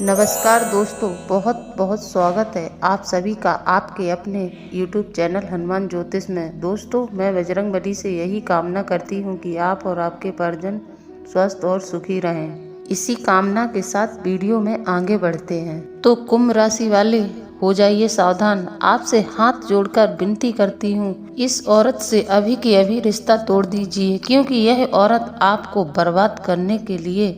नमस्कार दोस्तों, बहुत बहुत स्वागत है आप सभी का आपके अपने YouTube चैनल हनुमान ज्योतिष में। दोस्तों, मैं बजरंगबली से यही कामना करती हूँ कि आप और आपके परिजन स्वस्थ और सुखी रहें। इसी कामना के साथ वीडियो में आगे बढ़ते हैं। तो कुंभ राशि वाले हो जाइए सावधान। आपसे हाथ जोड़कर विनती करती हूँ, इस औरत से अभी के अभी रिश्ता तोड़ दीजिए, क्योंकि यह औरत आपको बर्बाद करने के लिए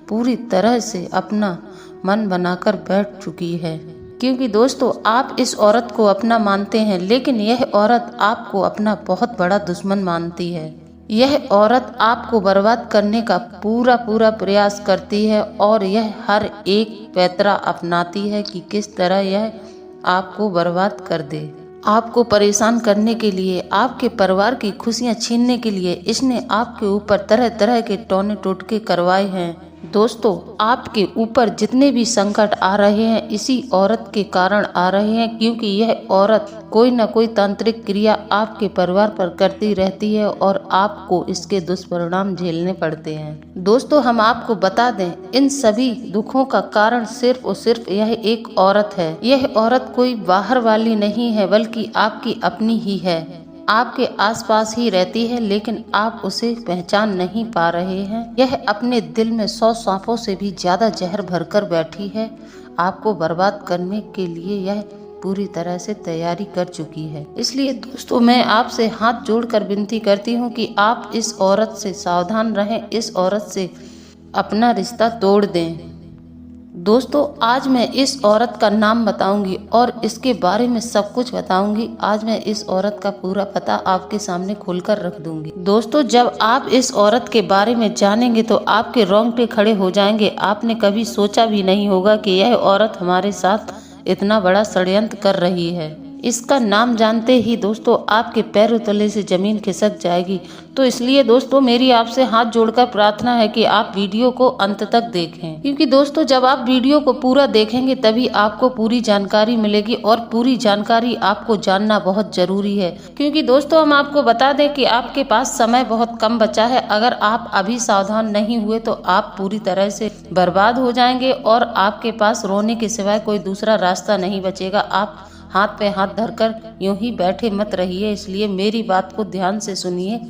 पूरी तरह से अपना मन बनाकर बैठ चुकी है। क्योंकि दोस्तों, आप इस औरत को अपना मानते हैं, लेकिन यह औरत आपको अपना बहुत बड़ा दुश्मन मानती है। यह औरत आपको बर्बाद करने का पूरा प्रयास करती है और यह हर एक पैतरा अपनाती है कि किस तरह यह आपको बर्बाद कर दे। आपको परेशान करने के लिए, आपके परिवार की खुशियां छीनने के लिए इसने आपके ऊपर तरह तरह के टोने टोटके करवाए हैं। दोस्तों, आपके ऊपर जितने भी संकट आ रहे हैं इसी औरत के कारण आ रहे हैं, क्योंकि यह औरत कोई न कोई तांत्रिक क्रिया आपके परिवार पर करती रहती है और आपको इसके दुष्परिणाम झेलने पड़ते हैं। दोस्तों, हम आपको बता दें, इन सभी दुखों का कारण सिर्फ और सिर्फ यह एक औरत है। यह औरत कोई बाहर वाली नहीं है, बल्कि आपकी अपनी ही है। आपके आसपास ही रहती है, लेकिन आप उसे पहचान नहीं पा रहे हैं। यह अपने दिल में 100 सांपों से भी ज्यादा जहर भरकर बैठी है। आपको बर्बाद करने के लिए यह पूरी तरह से तैयारी कर चुकी है। इसलिए दोस्तों, मैं आपसे हाथ जोड़कर विनती करती हूँ कि आप इस औरत से सावधान रहें, इस औरत से अपना रिश्ता तोड़ दें। दोस्तों, आज मैं इस औरत का नाम बताऊंगी और इसके बारे में सब कुछ बताऊंगी। आज मैं इस औरत का पूरा पता आपके सामने खोलकर रख दूंगी। दोस्तों, जब आप इस औरत के बारे में जानेंगे तो आपके रोंगटे खड़े हो जाएंगे। आपने कभी सोचा भी नहीं होगा कि यह औरत हमारे साथ इतना बड़ा षड्यंत्र कर रही है। इसका नाम जानते ही दोस्तों आपके पैरों तले से जमीन खिसक जाएगी। तो इसलिए दोस्तों, मेरी आपसे हाथ जोड़कर प्रार्थना है कि आप वीडियो को अंत तक देखें, क्योंकि दोस्तों जब आप वीडियो को पूरा देखेंगे तभी आपको पूरी जानकारी मिलेगी और पूरी जानकारी आपको जानना बहुत जरूरी है। क्योंकि दोस्तों, हम आपको बता दें कि आपके पास समय बहुत कम बचा है। अगर आप अभी सावधान नहीं हुए तो आप पूरी तरह से बर्बाद हो जाएंगे और आपके पास रोने के सिवाय कोई दूसरा रास्ता नहीं बचेगा। आप हाथ पे हाथ धरकर यूं ही बैठे मत रहिए। इसलिए मेरी बात को ध्यान से सुनिए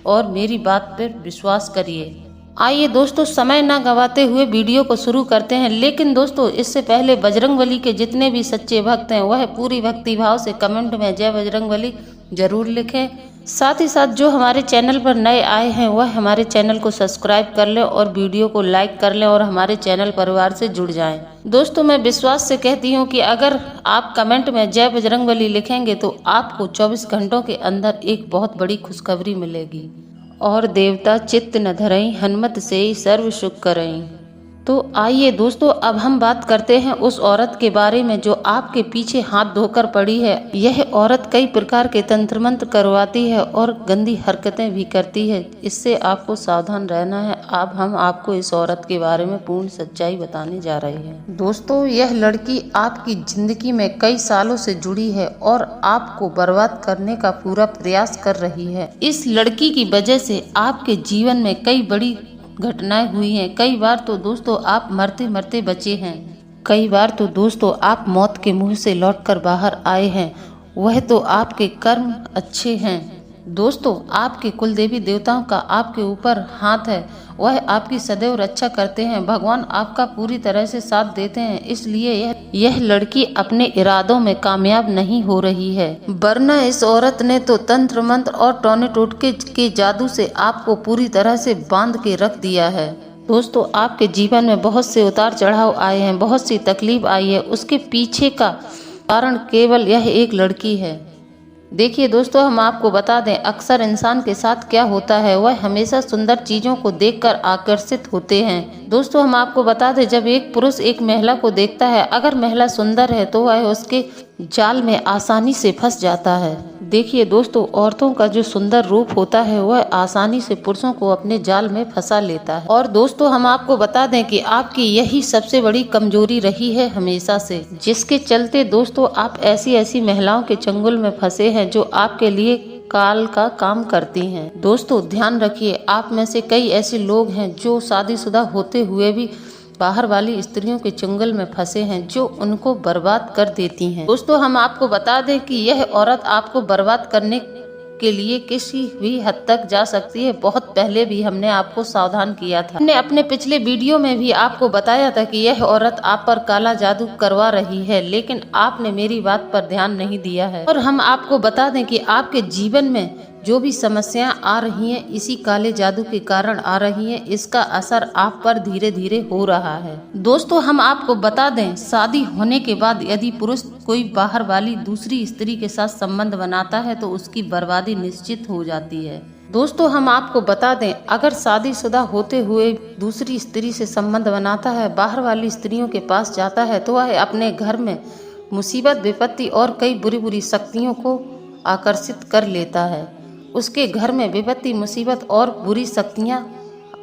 और मेरी बात पर विश्वास करिए। आइए दोस्तों, समय ना गवाते हुए वीडियो को शुरू करते हैं। लेकिन दोस्तों, इससे पहले बजरंगबली के जितने भी सच्चे भक्त हैं वह पूरी भक्ति भाव से कमेंट में जय बजरंगबली जरूर लिखें। साथ ही साथ जो हमारे चैनल पर नए आए हैं वह हमारे चैनल को सब्सक्राइब कर लें और वीडियो को लाइक कर लें और हमारे चैनल परिवार से जुड़ जाएं। दोस्तों, मैं विश्वास से कहती हूं कि अगर आप कमेंट में जय बजरंगबली लिखेंगे तो आपको 24 घंटों के अंदर एक बहुत बड़ी खुशखबरी मिलेगी। और देवता चित्त न धरई, हनुमत से सर्व सुख करई। तो आइए दोस्तों, अब हम बात करते हैं उस औरत के बारे में जो आपके पीछे हाथ धोकर पड़ी है। यह औरत कई प्रकार के तंत्र मंत्र करवाती है और गंदी हरकतें भी करती है। इससे आपको सावधान रहना है। अब हम आपको इस औरत के बारे में पूर्ण सच्चाई बताने जा रहे हैं। दोस्तों, यह लड़की आपकी जिंदगी में कई सालों से जुड़ी है और आपको बर्बाद करने का पूरा प्रयास कर रही है। इस लड़की की वजह से आपके जीवन में कई बड़ी घटनाएं हुई हैं। कई बार तो दोस्तों आप मरते मरते बचे हैं। कई बार तो दोस्तों आप मौत के मुंह से लौटकर बाहर आए हैं। वह तो आपके कर्म अच्छे हैं। दोस्तों, आपके कुल देवी देवताओं का आपके ऊपर हाथ है। वह आपकी सदैव रक्षा करते हैं। भगवान आपका पूरी तरह से साथ देते हैं। इसलिए यह लड़की अपने इरादों में कामयाब नहीं हो रही है। वरना इस औरत ने तो तंत्र मंत्र और टोने टोटके के जादू से आपको पूरी तरह से बांध के रख दिया है। दोस्तों, आपके जीवन में बहुत से उतार चढ़ाव आए हैं, बहुत सी तकलीफ आई है। उसके पीछे का कारण केवल यह एक लड़की है। देखिए दोस्तों, हम आपको बता दें, अक्सर इंसान के साथ क्या होता है, वह हमेशा सुंदर चीजों को देखकर आकर्षित होते हैं। दोस्तों, हम आपको बता दें, जब एक पुरुष एक महिला को देखता है, अगर महिला सुंदर है तो वह उसके जाल में आसानी से फंस जाता है। देखिए दोस्तों, औरतों का जो सुंदर रूप होता है वह आसानी से पुरुषों को अपने जाल में फंसा लेता है। और दोस्तों, हम आपको बता दें कि आपकी यही सबसे बड़ी कमजोरी रही है हमेशा से, जिसके चलते दोस्तों आप ऐसी महिलाओं के चंगुल में फंसे हैं जो आपके लिए काल का काम करती हैं। दोस्तों, ध्यान रखिए, आप में से कई ऐसे लोग हैं जो शादीशुदा होते हुए भी बाहर वाली स्त्रियों के चुंगल में फंसे हैं जो उनको बर्बाद कर देती हैं। दोस्तों हम आपको बता दें कि यह औरत आपको बर्बाद करने के लिए किसी भी हद तक जा सकती है। बहुत पहले भी हमने आपको सावधान किया था। हमने अपने पिछले वीडियो में भी आपको बताया था कि यह औरत आप पर काला जादू करवा रही है, लेकिन आपने मेरी बात पर ध्यान नहीं दिया है। और हम आपको बता दें कि आपके जीवन में जो भी समस्याएं आ रही हैं इसी काले जादू के कारण आ रही हैं। इसका असर आप पर धीरे धीरे हो रहा है। दोस्तों हम आपको बता दें, शादी होने के बाद यदि पुरुष कोई बाहर वाली दूसरी स्त्री के साथ संबंध बनाता है तो उसकी बर्बादी निश्चित हो जाती है। दोस्तों हम आपको बता दें, अगर शादीशुदा होते हुए दूसरी स्त्री से संबंध बनाता है, बाहर वाली स्त्रियों के पास जाता है, तो वह अपने घर में मुसीबत, विपत्ति और कई बुरी बुरी शक्तियों को आकर्षित कर लेता है। उसके घर में विपत्ति, मुसीबत और बुरी शक्तियाँ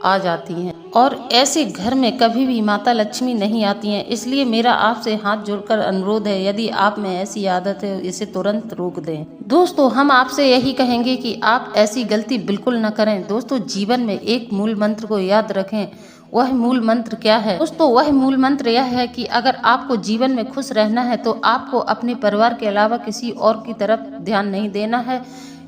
आ जाती हैं और ऐसे घर में कभी भी माता लक्ष्मी नहीं आती हैं। इसलिए मेरा आपसे हाथ जोड़कर अनुरोध है, यदि आप में ऐसी आदत है इसे तुरंत रोक दें। दोस्तों हम आपसे यही कहेंगे कि आप ऐसी गलती बिल्कुल न करें। दोस्तों जीवन में एक मूल मंत्र को याद रखें। वह मूल मंत्र क्या है? दोस्तों वह मूल मंत्र यह है कि अगर आपको जीवन में खुश रहना है तो आपको अपने परिवार के अलावा किसी और की तरफ ध्यान नहीं देना है,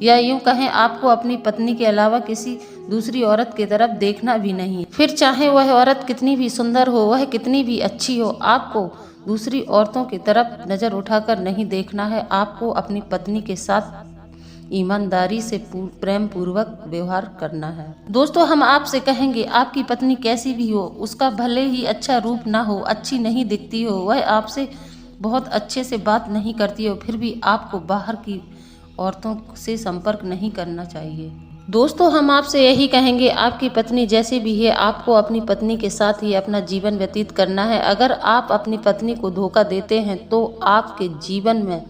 या यूं कहें आपको अपनी पत्नी के अलावा किसी दूसरी औरत की तरफ देखना भी नहीं। फिर चाहे वह औरत कितनी भी सुंदर हो, वह कितनी भी अच्छी हो, आपको दूसरी औरतों की तरफ नजर उठाकर नहीं देखना है। आपको अपनी पत्नी के साथ ईमानदारी से प्रेम पूर्वक व्यवहार करना है। दोस्तों हम आपसे कहेंगे, आपकी पत्नी कैसी भी हो, उसका भले ही अच्छा रूप ना हो, अच्छी नहीं दिखती हो, वह आपसे बहुत अच्छे से बात नहीं करती हो, फिर भी आपको बाहर की औरतों से संपर्क नहीं करना चाहिए। दोस्तों हम आपसे यही कहेंगे, आपकी पत्नी जैसी भी है, आपको अपनी पत्नी के साथ ही अपना जीवन व्यतीत करना है। अगर आप अपनी पत्नी को धोखा देते हैं तो आपके जीवन में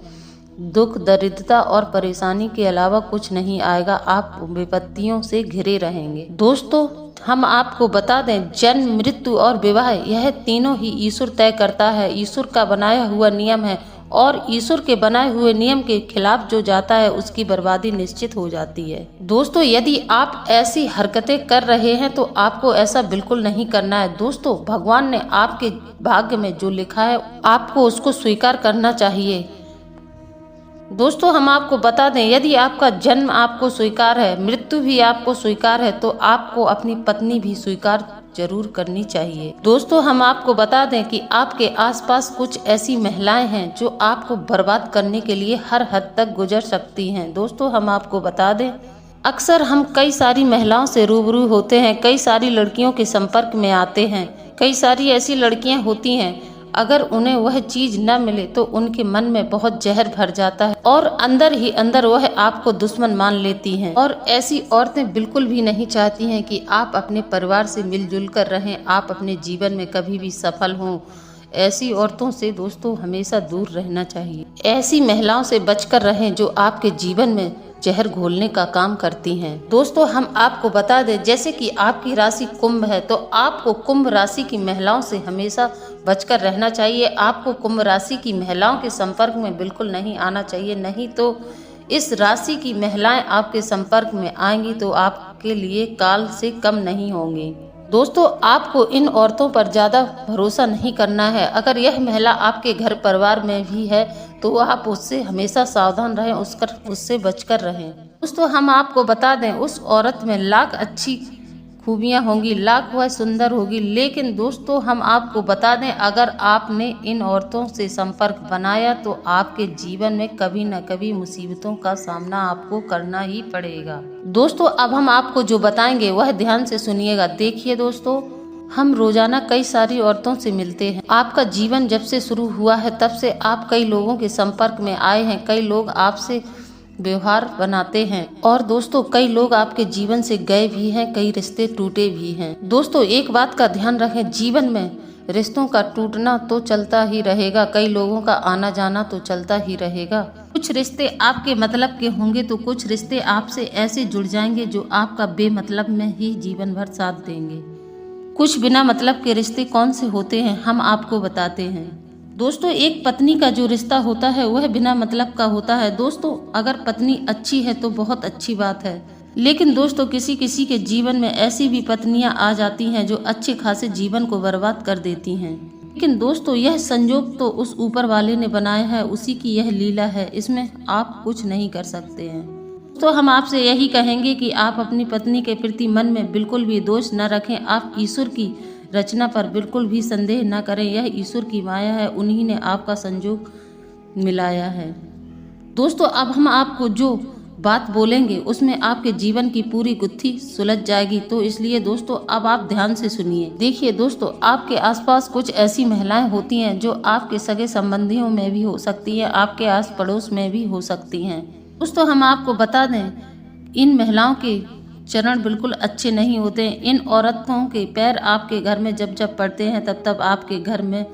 दुख, दरिद्रता और परेशानी के अलावा कुछ नहीं आएगा। आप विपत्तियों से घिरे रहेंगे। दोस्तों हम आपको बता दें, जन्म, मृत्यु और विवाह यह तीनों ही ईश्वर तय करता है। ईश्वर का बनाया हुआ नियम है और ईश्वर के बनाए हुए नियम के खिलाफ जो जाता है उसकी बर्बादी निश्चित हो जाती है। दोस्तों यदि आप ऐसी हरकतें कर रहे हैं तो आपको ऐसा बिल्कुल नहीं करना है। दोस्तों भगवान ने आपके भाग्य में जो लिखा है आपको उसको स्वीकार करना चाहिए। दोस्तों हम आपको बता दें, यदि आपका जन्म आपको स्वीकार है, मृत्यु भी आपको स्वीकार है, तो आपको अपनी पत्नी भी स्वीकार जरूर करनी चाहिए। दोस्तों हम आपको बता दें कि आपके आसपास कुछ ऐसी महिलाएं हैं जो आपको बर्बाद करने के लिए हर हद तक गुजर सकती हैं। दोस्तों हम आपको बता दें, अक्सर हम कई सारी महिलाओं से रूबरू होते हैं, कई सारी लड़कियों के संपर्क में आते हैं। कई सारी ऐसी लड़कियां होती हैं, अगर उन्हें वह चीज न मिले तो उनके मन में बहुत जहर भर जाता है और अंदर ही अंदर वह आपको दुश्मन मान लेती हैं। और ऐसी औरतें बिल्कुल भी नहीं चाहती हैं कि आप अपने परिवार से मिलजुल कर रहें, आप अपने जीवन में कभी भी सफल हों। ऐसी औरतों से दोस्तों हमेशा दूर रहना चाहिए। ऐसी महिलाओं से बचकर रहें जो आपके जीवन में जहर घोलने का काम करती हैं। दोस्तों हम आपको बता दें, जैसे कि आपकी राशि कुंभ है तो आपको कुंभ राशि की महिलाओं से हमेशा बचकर रहना चाहिए। आपको कुंभ राशि की महिलाओं के संपर्क में बिल्कुल नहीं आना चाहिए, नहीं तो इस राशि की महिलाएं आपके संपर्क में आएंगी तो आपके लिए काल से कम नहीं होंगी। दोस्तों आपको इन औरतों पर ज़्यादा भरोसा नहीं करना है। अगर यह महिला आपके घर परिवार में भी है तो आप उससे हमेशा सावधान रहें, उससे बचकर रहें। दोस्तों हम आपको बता दें, उस औरत में लाख अच्छी खूबियाँ होंगी, लाख वह सुंदर होगी, लेकिन दोस्तों हम आपको बता दें, अगर आपने इन औरतों से संपर्क बनाया तो आपके जीवन में कभी न कभी मुसीबतों का सामना आपको करना ही पड़ेगा। दोस्तों अब हम आपको जो बताएंगे वह ध्यान से सुनिएगा। देखिए दोस्तों, हम रोजाना कई सारी औरतों से मिलते हैं। आपका जीवन जब से शुरू हुआ है तब से आप कई लोगों के संपर्क में आए हैं, कई लोग आपसे व्यवहार बनाते हैं और दोस्तों कई लोग आपके जीवन से गए भी हैं, कई रिश्ते टूटे भी हैं। दोस्तों एक बात का ध्यान रखें, जीवन में रिश्तों का टूटना तो चलता ही रहेगा, कई लोगों का आना जाना तो चलता ही रहेगा। कुछ रिश्ते आपके मतलब के होंगे तो कुछ रिश्ते आपसे ऐसे जुड़ जाएंगे जो आपका बेमतलब में ही जीवन भर साथ देंगे। कुछ बिना मतलब के रिश्ते कौन से होते हैं हम आपको बताते हैं। दोस्तों एक पत्नी का जो रिश्ता होता है वह बिना मतलब का होता है। दोस्तों अगर पत्नी अच्छी है तो बहुत अच्छी बात है, लेकिन दोस्तों किसी किसी के जीवन में ऐसी भी पत्नियां आ जाती हैं जो अच्छे खासे जीवन को बर्बाद कर देती हैं। लेकिन दोस्तों यह संजोग तो उस ऊपर वाले ने बनाया है, उसी की यह लीला है, इसमें आप कुछ नहीं कर सकते हैं। तो हम आपसे यही कहेंगे कि आप अपनी पत्नी के प्रति मन में बिल्कुल भी दोष न रखें। आप ईश्वर की रचना पर बिल्कुल भी संदेह न करें। यह ईश्वर की माया है, उन्हीं ने आपका संजोग मिलाया है। दोस्तों अब हम आपको जो बात बोलेंगे उसमें आपके जीवन की पूरी गुत्थी सुलझ जाएगी, तो इसलिए दोस्तों अब आप ध्यान से सुनिए। देखिए दोस्तों, आपके आसपास कुछ ऐसी महिलाएं होती हैं जो आपके सगे संबंधियों में भी हो सकती हैं, आपके आस पड़ोस में भी हो सकती हैं। दोस्तों हम आपको बता दें, इन महिलाओं के चरण बिल्कुल अच्छे नहीं होते। इन औरतों के पैर आपके घर में जब जब पड़ते हैं तब तब आपके घर में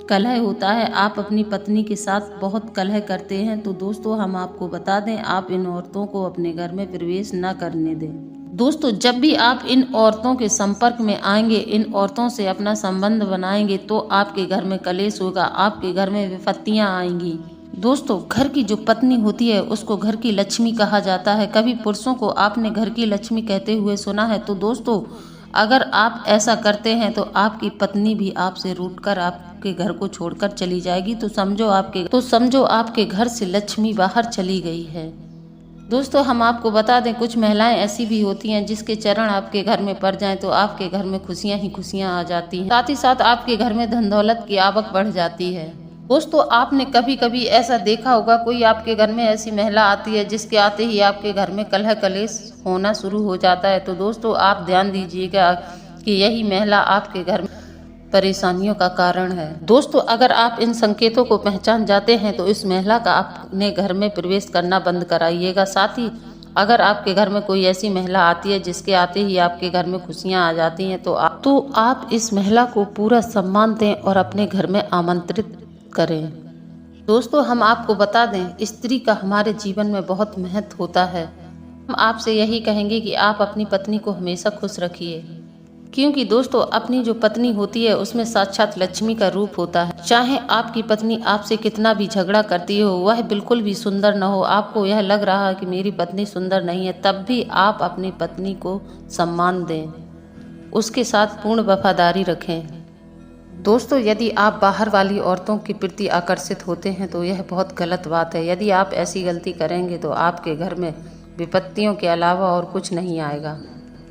कलह होता है। आप अपनी पत्नी के साथ बहुत कलह करते हैं। तो दोस्तों हम आपको बता दें, आप इन औरतों को अपने घर में प्रवेश न करने दें। दोस्तों जब भी आप इन औरतों के संपर्क में आएंगे, इन औरतों से अपना संबंध बनाएंगे, तो आपके घर में कलेश होगा, आपके घर में विपत्तियां आएंगी। दोस्तों घर की जो पत्नी होती है उसको घर की लक्ष्मी कहा जाता है। कभी पुरुषों को आपने घर की लक्ष्मी कहते हुए सुना है? तो दोस्तों अगर आप ऐसा करते हैं तो आपकी पत्नी भी आपसे रूठकर आपके घर को छोड़कर चली जाएगी। तो समझो आपके घर से लक्ष्मी बाहर चली गई है। दोस्तों हम आपको बता दें, कुछ महिलाएं ऐसी भी होती हैं जिसके चरण आपके घर में पड़ जाएं तो आपके घर में खुशियां ही खुशियां आ जाती हैं। साथ ही साथ आपके घर में धन दौलत की आवक बढ़ जाती है। दोस्तों आपने कभी कभी ऐसा देखा होगा, कोई आपके घर में ऐसी महिला आती है जिसके आते ही आपके घर में कलह कलेश होना शुरू हो जाता है। तो दोस्तों आप ध्यान दीजिएगा कि यही महिला आपके घर में परेशानियों का कारण है। दोस्तों अगर आप इन संकेतों को पहचान जाते हैं तो इस महिला का अपने घर में प्रवेश करना बंद कराइएगा। साथ ही अगर आपके घर में कोई ऐसी महिला आती है जिसके आते ही आपके घर में खुशियां आ जाती हैं तो आप इस महिला को पूरा सम्मान दें और अपने घर में आमंत्रित करें। दोस्तों हम आपको बता दें, स्त्री का हमारे जीवन में बहुत महत्व होता है। हम आपसे यही कहेंगे कि आप अपनी पत्नी को हमेशा खुश रखिए, क्योंकि दोस्तों अपनी जो पत्नी होती है उसमें साक्षात लक्ष्मी का रूप होता है। चाहे आपकी पत्नी आपसे कितना भी झगड़ा करती हो, वह बिल्कुल भी सुंदर न हो, आपको यह लग रहा है कि मेरी पत्नी सुंदर नहीं है, तब भी आप अपनी पत्नी को सम्मान दें, उसके साथ पूर्ण वफादारी रखें। दोस्तों यदि आप बाहर वाली औरतों के प्रति आकर्षित होते हैं तो यह बहुत गलत बात है। यदि आप ऐसी गलती करेंगे तो आपके घर में विपत्तियों के अलावा और कुछ नहीं आएगा।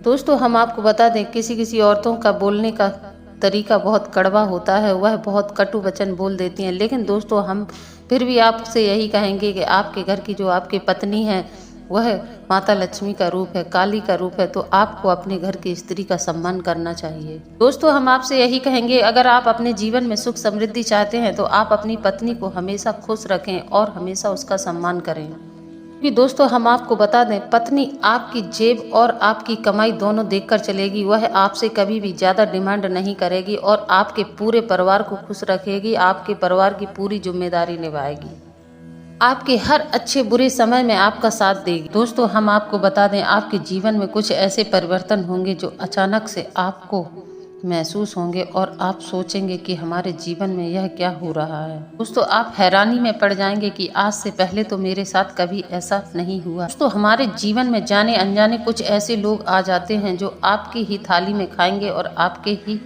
दोस्तों हम आपको बता दें, किसी किसी औरतों का बोलने का तरीका बहुत कड़वा होता है, वह बहुत कटु वचन बोल देती हैं। लेकिन दोस्तों हम फिर भी आपसे यही कहेंगे कि आपके घर की जो आपकी पत्नी है वह माता लक्ष्मी का रूप है, काली का रूप है, तो आपको अपने घर की स्त्री का सम्मान करना चाहिए। दोस्तों हम आपसे यही कहेंगे, अगर आप अपने जीवन में सुख समृद्धि चाहते हैं तो आप अपनी पत्नी को हमेशा खुश रखें और हमेशा उसका सम्मान करें। क्योंकि दोस्तों हम आपको बता दें, पत्नी आपकी जेब और आपकी कमाई दोनों देखकर चलेगी। वह आपसे कभी भी ज़्यादा डिमांड नहीं करेगी और आपके पूरे परिवार को खुश रखेगी, आपके परिवार की पूरी जिम्मेदारी निभाएगी, आपके हर अच्छे बुरे समय में आपका साथ देगी। दोस्तों हम आपको बता दें, आपके जीवन में कुछ ऐसे परिवर्तन होंगे जो अचानक से आपको महसूस होंगे और आप सोचेंगे कि हमारे जीवन में यह क्या हो रहा है। दोस्तों आप हैरानी में पड़ जाएंगे कि आज से पहले तो मेरे साथ कभी ऐसा नहीं हुआ। दोस्तों हमारे जीवन में जाने अनजाने कुछ ऐसे लोग आ जाते हैं जो आपकी ही थाली में खाएंगे और आपके ही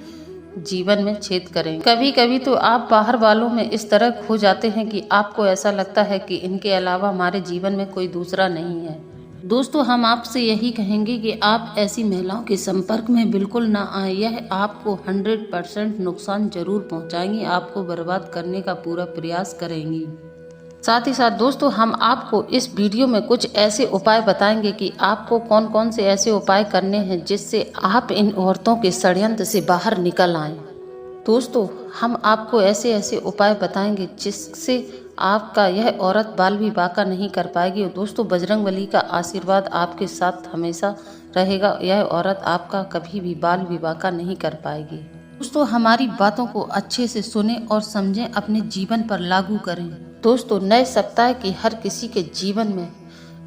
जीवन में छेद करें। कभी कभी तो आप बाहर वालों में इस तरह खो जाते हैं कि आपको ऐसा लगता है कि इनके अलावा हमारे जीवन में कोई दूसरा नहीं है। दोस्तों हम आपसे यही कहेंगे कि आप ऐसी महिलाओं के संपर्क में बिल्कुल ना आए। यह आपको 100% नुकसान जरूर पहुंचाएंगी, आपको बर्बाद करने का पूरा प्रयास करेंगी। साथ ही साथ दोस्तों हम आपको इस वीडियो में कुछ ऐसे उपाय बताएंगे कि आपको कौन कौन से ऐसे उपाय करने हैं जिससे आप इन औरतों के षड्यंत्र से बाहर निकल आएं। दोस्तों हम आपको ऐसे ऐसे उपाय बताएंगे जिससे आपका यह औरत बाल विवाह का नहीं कर पाएगी। और दोस्तों बजरंगबली का आशीर्वाद आपके साथ हमेशा रहेगा, यह औरत आपका कभी भी बाल विवाह का नहीं कर पाएगी। दोस्तों हमारी बातों को अच्छे से सुने और समझें, अपने जीवन पर लागू करें। दोस्तों नए सप्ताह की हर किसी के जीवन में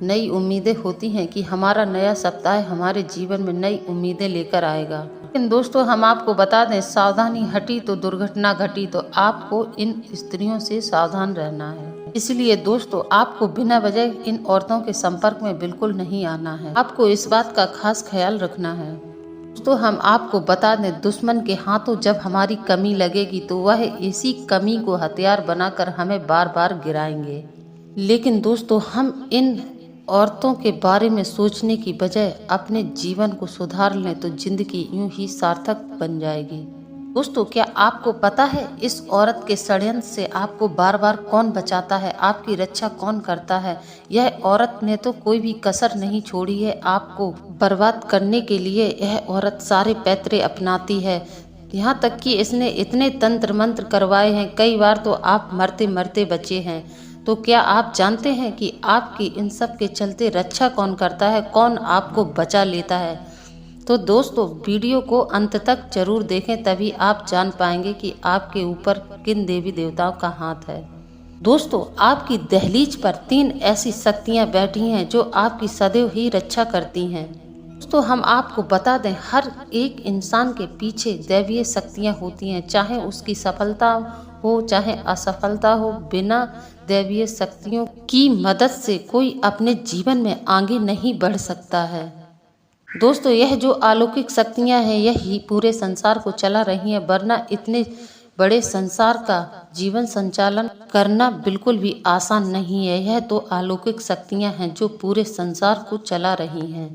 नई उम्मीदें होती हैं कि हमारा नया सप्ताह हमारे जीवन में नई उम्मीदें लेकर आएगा। लेकिन दोस्तों हम आपको बता दें, सावधानी हटी तो दुर्घटना घटी, तो आपको इन स्त्रियों से सावधान रहना है। इसलिए दोस्तों आपको बिना वजह इन औरतों के संपर्क में बिल्कुल नहीं आना है। आपको इस बात का खास ख्याल रखना है। दोस्तों हम आपको बता दें, दुश्मन के हाथों जब हमारी कमी लगेगी तो वह इसी कमी को हथियार बनाकर हमें बार बार गिराएंगे। लेकिन दोस्तों हम इन औरतों के बारे में सोचने की बजाय अपने जीवन को सुधार लें तो जिंदगी यूं ही सार्थक बन जाएगी। दोस्तों क्या आपको पता है इस औरत के षड्यंत्र से आपको बार बार कौन बचाता है, आपकी रक्षा कौन करता है? यह औरत ने तो कोई भी कसर नहीं छोड़ी है आपको बर्बाद करने के लिए। यह औरत सारे पैतरे अपनाती है, यहाँ तक कि इसने इतने तंत्र मंत्र करवाए हैं, कई बार तो आप मरते मरते बचे हैं। तो क्या आप जानते हैं कि आपकी इन सब के चलते रक्षा कौन करता है, कौन आपको बचा लेता है? तो दोस्तों वीडियो को अंत तक जरूर देखें, तभी आप जान पाएंगे कि आपके ऊपर किन देवी देवताओं का हाथ है। दोस्तों आपकी दहलीज पर 3 ऐसी शक्तियां बैठी हैं जो आपकी सदैव ही रक्षा करती हैं। दोस्तों हम आपको बता दें, हर एक इंसान के पीछे दैवीय शक्तियां होती हैं, चाहे उसकी सफलता हो चाहे असफलता हो। बिना दैवीय शक्तियों की मदद से कोई अपने जीवन में आगे नहीं बढ़ सकता है। दोस्तों यह जो अलौकिक शक्तियां हैं यही पूरे संसार को चला रही हैं, वरना इतने बड़े संसार का जीवन संचालन करना बिल्कुल भी आसान नहीं है। यह तो अलौकिक शक्तियां हैं जो पूरे संसार को चला रही हैं।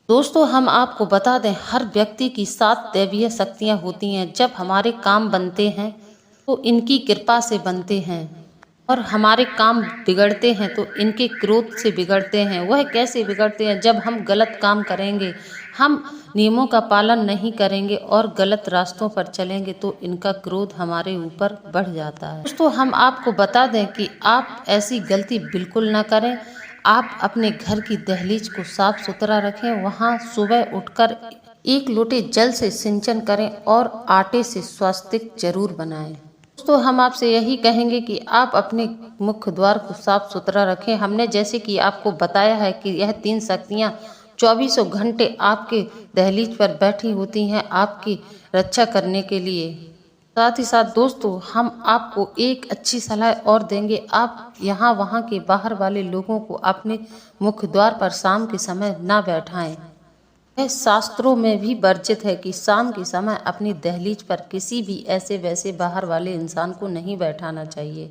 दोस्तों हम आपको बता दें, हर व्यक्ति की 7 दैवीय शक्तियां होती हैं। जब हमारे काम बनते हैं तो इनकी कृपा से बनते हैं, और हमारे काम बिगड़ते हैं तो इनके क्रोध से बिगड़ते हैं। वह कैसे बिगड़ते हैं? जब हम गलत काम करेंगे, हम नियमों का पालन नहीं करेंगे और गलत रास्तों पर चलेंगे तो इनका क्रोध हमारे ऊपर बढ़ जाता है। दोस्तों हम आपको बता दें कि आप ऐसी गलती बिल्कुल ना करें। आप अपने घर की दहलीज को साफ सुथरा रखें, वहाँ सुबह उठकर 1 लोटे जल से सिंचन करें और आटे से स्वास्तिक जरूर बनाएं। दोस्तों हम आपसे यही कहेंगे कि आप अपने मुख्य द्वार को साफ सुथरा रखें। हमने जैसे कि आपको बताया है कि यह 3 शक्तियाँ 24 घंटे आपके दहलीज पर बैठी होती हैं आपकी रक्षा करने के लिए। साथ ही साथ दोस्तों हम आपको एक अच्छी सलाह और देंगे, आप यहाँ वहाँ के बाहर वाले लोगों को अपने मुख्य द्वार पर शाम के समय ना बैठाएं। यह शास्त्रों में भी वर्जित है कि शाम के समय अपनी दहलीज पर किसी भी ऐसे वैसे बाहर वाले इंसान को नहीं बैठाना चाहिए,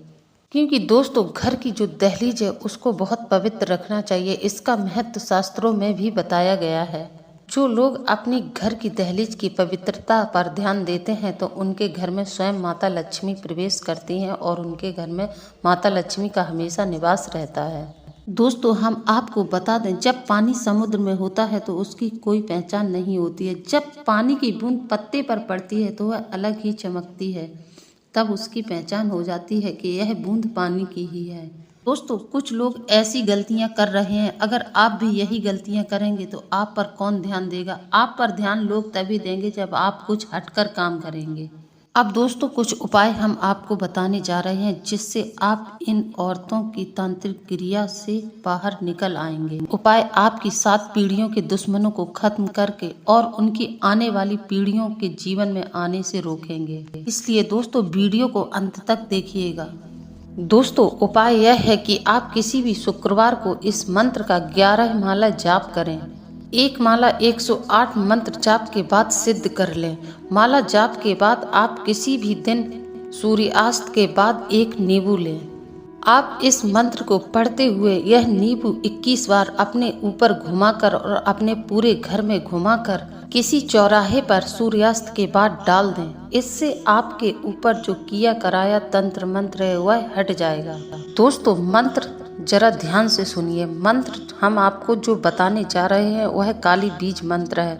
क्योंकि दोस्तों घर की जो दहलीज है उसको बहुत पवित्र रखना चाहिए। इसका महत्व शास्त्रों में भी बताया गया है। जो लोग अपनी घर की दहलीज की पवित्रता पर ध्यान देते हैं तो उनके घर में स्वयं माता लक्ष्मी प्रवेश करती हैं और उनके घर में माता लक्ष्मी का हमेशा निवास रहता है। दोस्तों हम आपको बता दें, जब पानी समुद्र में होता है तो उसकी कोई पहचान नहीं होती है। जब पानी की बूंद पत्ते पर पड़ती है तो वह अलग ही चमकती है, तब उसकी पहचान हो जाती है कि यह बूंद पानी की ही है। दोस्तों कुछ लोग ऐसी गलतियां कर रहे हैं, अगर आप भी यही गलतियां करेंगे तो आप पर कौन ध्यान देगा? आप पर ध्यान लोग तभी देंगे जब आप कुछ हटकर काम करेंगे। अब दोस्तों कुछ उपाय हम आपको बताने जा रहे हैं जिससे आप इन औरतों की तांत्रिक क्रिया से बाहर निकल आएंगे। उपाय आपकी 7 पीढ़ियों के दुश्मनों को खत्म करके और उनकी आने वाली पीढ़ियों के जीवन में आने से रोकेंगे। इसलिए दोस्तों वीडियो को अंत तक देखिएगा। दोस्तों उपाय यह है कि आप किसी भी शुक्रवार को इस मंत्र का 11 माला जाप करें। एक माला 108 मंत्र जाप के बाद सिद्ध कर लें। माला जाप के बाद आप किसी भी दिन सूर्यास्त के बाद एक नींबू लें। आप इस मंत्र को पढ़ते हुए यह नींबू 21 बार अपने ऊपर घुमाकर और अपने पूरे घर में घुमाकर किसी चौराहे पर सूर्यास्त के बाद डाल दें। इससे आपके ऊपर जो किया कराया तंत्र मंत्र है वह हट जाएगा। दोस्तों मंत्र जरा ध्यान से सुनिए। मंत्र हम आपको जो बताने जा रहे हैं वह काली बीज मंत्र है।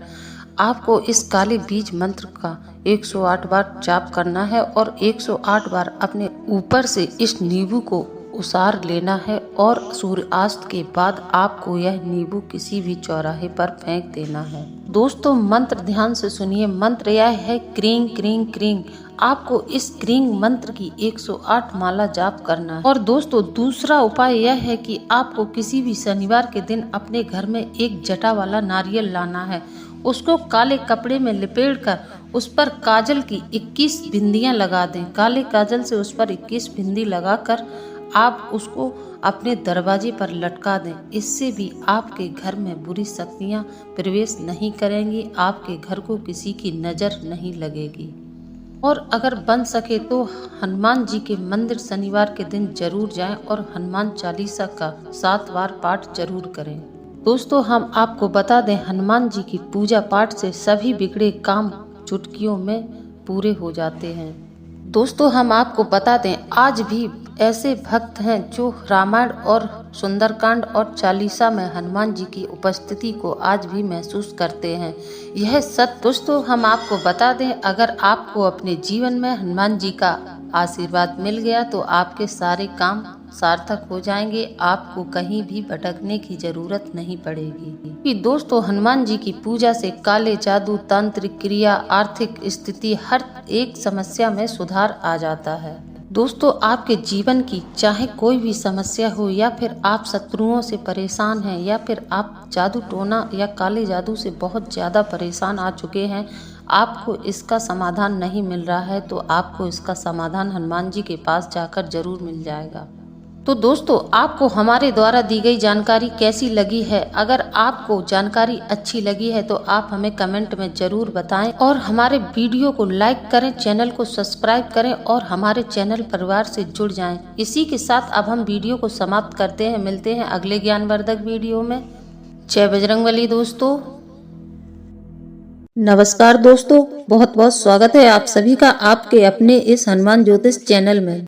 आपको इस काली बीज मंत्र का 108 बार जाप करना है और 108 बार अपने ऊपर से इस नींबू को उसार लेना है और सूर्यास्त के बाद आपको यह नींबू किसी भी चौराहे पर फेंक देना है। दोस्तों मंत्र ध्यान से सुनिए। मंत्र यह है क्रीं क्रीं क्रीं। आपको इस क्रीं मंत्र की 108 माला जाप करना है। और दोस्तों दूसरा उपाय यह है कि आपको किसी भी शनिवार के दिन अपने घर में एक जटा वाला नारियल लाना है। उसको काले कपड़े में लपेटकर उस पर काजल की 21 बिंदियां लगा दें। काले काजल से उस पर 21 बिंदी लगाकर आप उसको अपने दरवाजे पर लटका दें। इससे भी आपके घर में बुरी शक्तियाँ प्रवेश नहीं करेंगी, आपके घर को किसी की नज़र नहीं लगेगी। और अगर बन सके तो हनुमान जी के मंदिर शनिवार के दिन जरूर जाएं और हनुमान चालीसा का 7 बार पाठ जरूर करें। दोस्तों, हम आपको बता दें, हनुमान जी की पूजा पाठ से सभी बिगड़े काम चुटकियों में पूरे हो जाते हैं। दोस्तों, हम आपको बता दें, आज भी ऐसे भक्त हैं जो रामायण और सुंदरकांड और चालीसा में हनुमान जी की उपस्थिति को आज भी महसूस करते हैं। यह सत्य दोस्तों, हम आपको बता दें, अगर आपको अपने जीवन में हनुमान जी का आशीर्वाद मिल गया तो आपके सारे काम सार्थक हो जाएंगे, आपको कहीं भी भटकने की जरूरत नहीं पड़ेगी। कि दोस्तों, हनुमान जी की पूजा से काले जादू, तांत्रिक क्रिया, आर्थिक स्थिति, हर एक समस्या में सुधार आ जाता है। दोस्तों, आपके जीवन की चाहे कोई भी समस्या हो, या फिर आप शत्रुओं से परेशान हैं, या फिर आप जादू टोना या काले जादू से बहुत ज़्यादा परेशान आ चुके हैं, आपको इसका समाधान नहीं मिल रहा है, तो आपको इसका समाधान हनुमान जी के पास जाकर जरूर मिल जाएगा। तो दोस्तों, आपको हमारे द्वारा दी गई जानकारी कैसी लगी है? अगर आपको जानकारी अच्छी लगी है तो आप हमें कमेंट में जरूर बताएं और हमारे वीडियो को लाइक करें, चैनल को सब्सक्राइब करें और हमारे चैनल परिवार से जुड़ जाएं। इसी के साथ अब हम वीडियो को समाप्त करते हैं। मिलते हैं अगले ज्ञानवर्धक वीडियो में। जय बजरंगबली। दोस्तों नमस्कार। दोस्तों, बहुत बहुत स्वागत है आप सभी का आपके अपने इस हनुमान ज्योतिष चैनल में।